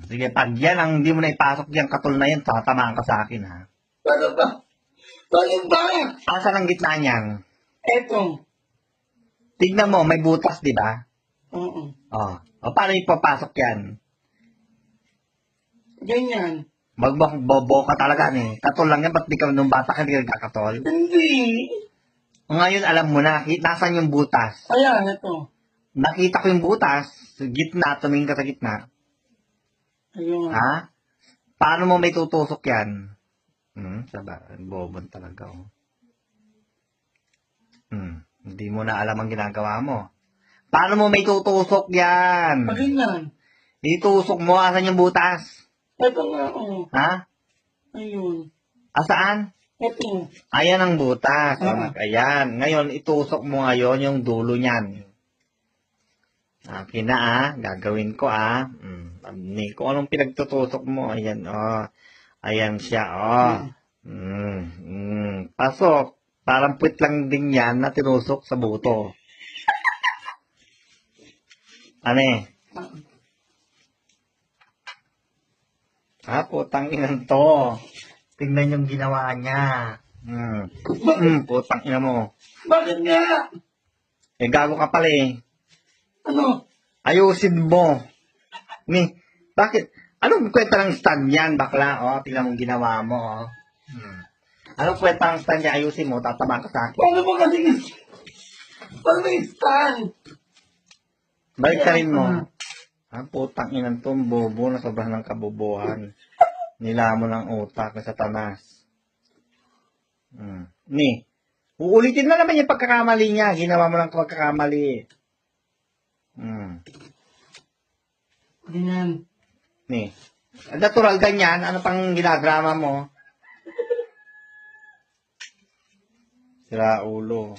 Sige, pag yan ang hindi mo na ipasok yung katol na yan, tatamaan ka sa akin, ha? Paano ba? Paano ba? Asan ang gitna niyan? Eto. Tignan mo, may butas, di ba? Oo. O, paano ipapasok yan? Ganyan. Magbobo ka talaga, eh. Katol lang yan, ba't di ka nung bata ka hindi ka nagkakatol? Hindi. Ngayon, alam mo na, nasan yung butas? Ayan, ito. Nakita ko yung butas, sa gitna, tumingin ka sa gitna. Ayun. Ha? Paano mo may tutusok yan? Bobon talaga, oh. Hindi mo na alam ang ginagawa mo. Paano mo may tutusok yan? Ganyan. Itusok mo, asan yung butas? Ito nga, oh. Ha? Ayun. Asaan? Ito. Ayan ang butas. Ayan. Ngayon, itusok mo ngayon yung dulo niyan. Akin na, gagawin ko, kung anong pinagtutusok mo, ayan, ayan siya, pasok. Parang puwit lang din yan na tinusok sa buto. Ane? Putang inan to. Tingnan yung ginawa niya. Putang ina mo. Bakit nga? Gago ka pala, eh. Ano? Ayusin mo. Bakit? Anong kwenta ng stand yan, bakla? Tingnan mong ginawa mo, Anong kwenta ng stand yan? Ayusin mo, tatama ka sa akin. Paano ba kasi? Paano yung stand? Balik ka rin mo. Putang inan to, bobo na sobrang ng kabobohan. Nila mo ng utak sa tanas. Uulitin na naman yung pagkakamali niya. Ginawa mo ng pagkakamali. Ganyan. Natural ganyan. Ano pang ginadrama mo? Sira ulo.